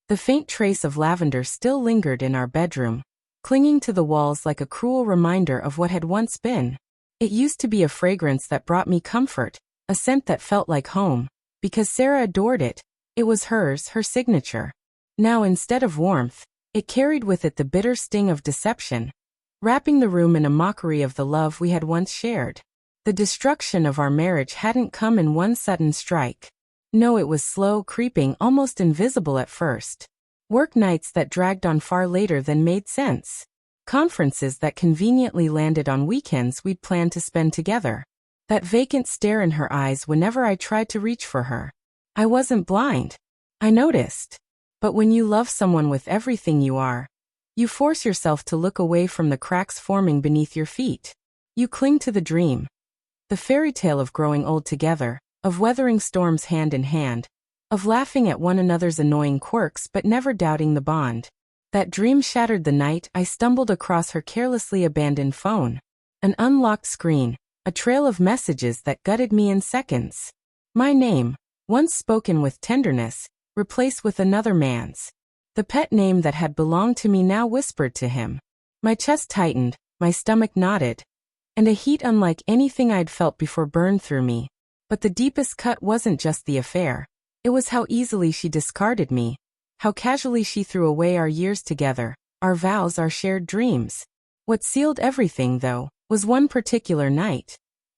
The faint trace of lavender still lingered in our bedroom, clinging to the walls like a cruel reminder of what had once been. It used to be a fragrance that brought me comfort, a scent that felt like home. Because Sarah adored it, it was hers, her signature. Now instead of warmth, it carried with it the bitter sting of deception, wrapping the room in a mockery of the love we had once shared. The destruction of our marriage hadn't come in one sudden strike. No, it was slow, creeping, almost invisible at first. Work nights that dragged on far later than made sense. Conferences that conveniently landed on weekends we'd planned to spend together. That vacant stare in her eyes whenever I tried to reach for her. I wasn't blind. I noticed. But when you love someone with everything you are, you force yourself to look away from the cracks forming beneath your feet. You cling to the dream. The fairy tale of growing old together, of weathering storms hand in hand, of laughing at one another's annoying quirks but never doubting the bond. That dream shattered the night I stumbled across her carelessly abandoned phone. An unlocked screen, a trail of messages that gutted me in seconds. My name, once spoken with tenderness, replaced with another man's. The pet name that had belonged to me now whispered to him. My chest tightened, my stomach knotted, and a heat unlike anything I'd felt before burned through me. But the deepest cut wasn't just the affair. It was how easily she discarded me, how casually she threw away our years together, our vows, our shared dreams. What sealed everything, though, was one particular night.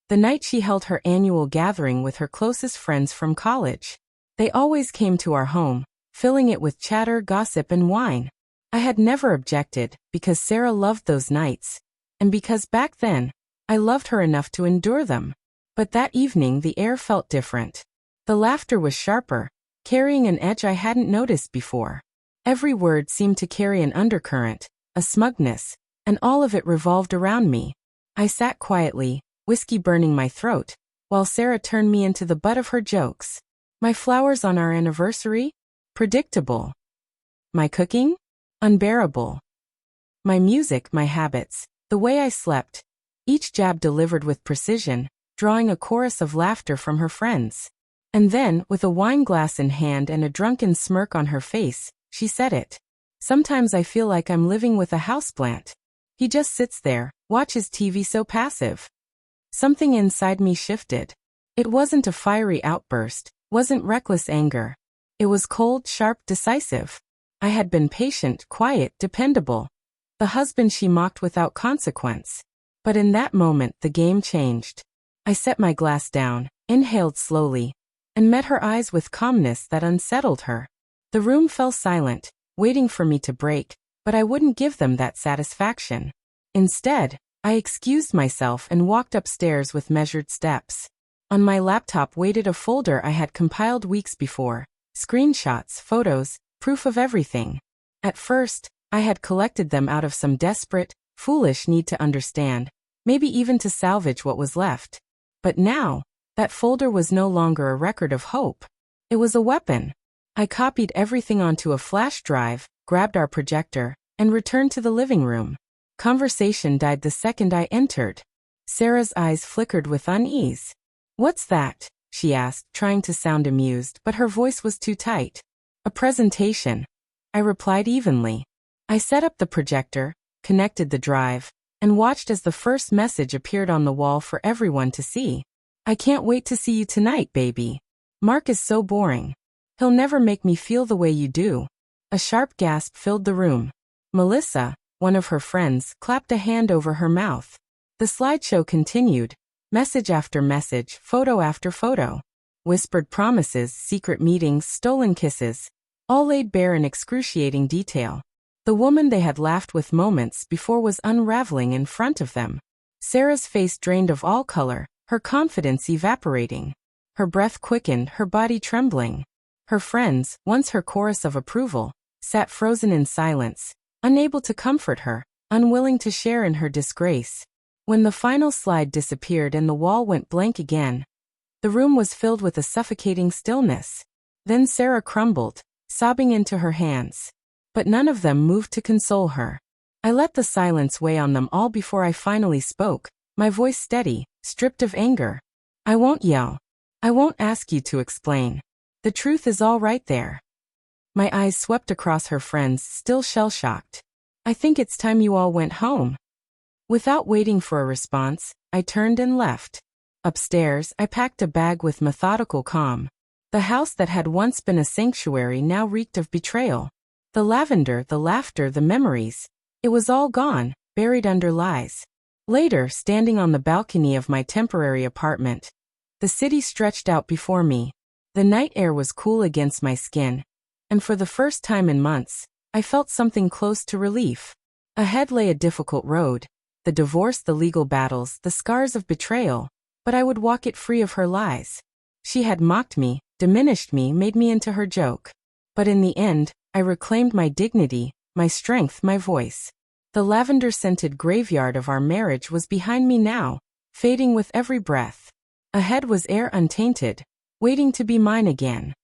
The night she held her annual gathering with her closest friends from college. They always came to our home, filling it with chatter, gossip, and wine. I had never objected, because Sarah loved those nights, and because back then, I loved her enough to endure them. But that evening the air felt different. The laughter was sharper, carrying an edge I hadn't noticed before. Every word seemed to carry an undercurrent, a smugness, and all of it revolved around me. I sat quietly, whiskey burning my throat, while Sarah turned me into the butt of her jokes. My flowers on our anniversary? Predictable. My cooking? Unbearable. My music, my habits, the way I slept. Each jab delivered with precision, drawing a chorus of laughter from her friends. And then, with a wine glass in hand and a drunken smirk on her face, she said it. Sometimes I feel like I'm living with a houseplant. He just sits there, watches TV so passive. Something inside me shifted. It wasn't a fiery outburst, wasn't reckless anger. It was cold, sharp, decisive. I had been patient, quiet, dependable. The husband she mocked without consequence. But in that moment the game changed. I set my glass down, inhaled slowly, and met her eyes with calmness that unsettled her. The room fell silent, waiting for me to break, but I wouldn't give them that satisfaction. Instead, I excused myself and walked upstairs with measured steps. On my laptop waited a folder I had compiled weeks before. Screenshots, photos, proof of everything. At first, I had collected them out of some desperate, foolish need to understand, maybe even to salvage what was left. But now, that folder was no longer a record of hope. It was a weapon. I copied everything onto a flash drive, grabbed our projector, and returned to the living room. Conversation died the second I entered. Sarah's eyes flickered with unease. "What's that?" she asked, trying to sound amused, but her voice was too tight. "A presentation," I replied evenly. I set up the projector, connected the drive, and watched as the first message appeared on the wall for everyone to see. "I can't wait to see you tonight, baby. Mark is so boring. He'll never make me feel the way you do." A sharp gasp filled the room. Melissa, one of her friends, clapped a hand over her mouth. The slideshow continued, message after message, photo after photo. Whispered promises, secret meetings, stolen kisses, all laid bare in excruciating detail. The woman they had laughed with moments before was unraveling in front of them. Sarah's face drained of all color, her confidence evaporating. Her breath quickened, her body trembling. Her friends, once her chorus of approval, sat frozen in silence, unable to comfort her, unwilling to share in her disgrace. When the final slide disappeared and the wall went blank again, the room was filled with a suffocating stillness. Then Sarah crumbled, sobbing into her hands. But none of them moved to console her. I let the silence weigh on them all before I finally spoke, my voice steady, stripped of anger. "I won't yell. I won't ask you to explain. The truth is all right there. My eyes swept across her friends, still shell-shocked. I think it's time you all went home. Without waiting for a response, I turned and left. Upstairs, I packed a bag with methodical calm. The house that had once been a sanctuary now reeked of betrayal. The lavender, the laughter, the memories. It was all gone, buried under lies. Later, standing on the balcony of my temporary apartment, the city stretched out before me. The night air was cool against my skin, and for the first time in months, I felt something close to relief. Ahead lay a difficult road, the divorce, the legal battles, the scars of betrayal, but I would walk it free of her lies. She had mocked me, diminished me, made me into her joke. But in the end, I reclaimed my dignity, my strength, my voice. The lavender-scented graveyard of our marriage was behind me now, fading with every breath. Ahead was air untainted, waiting to be mine again.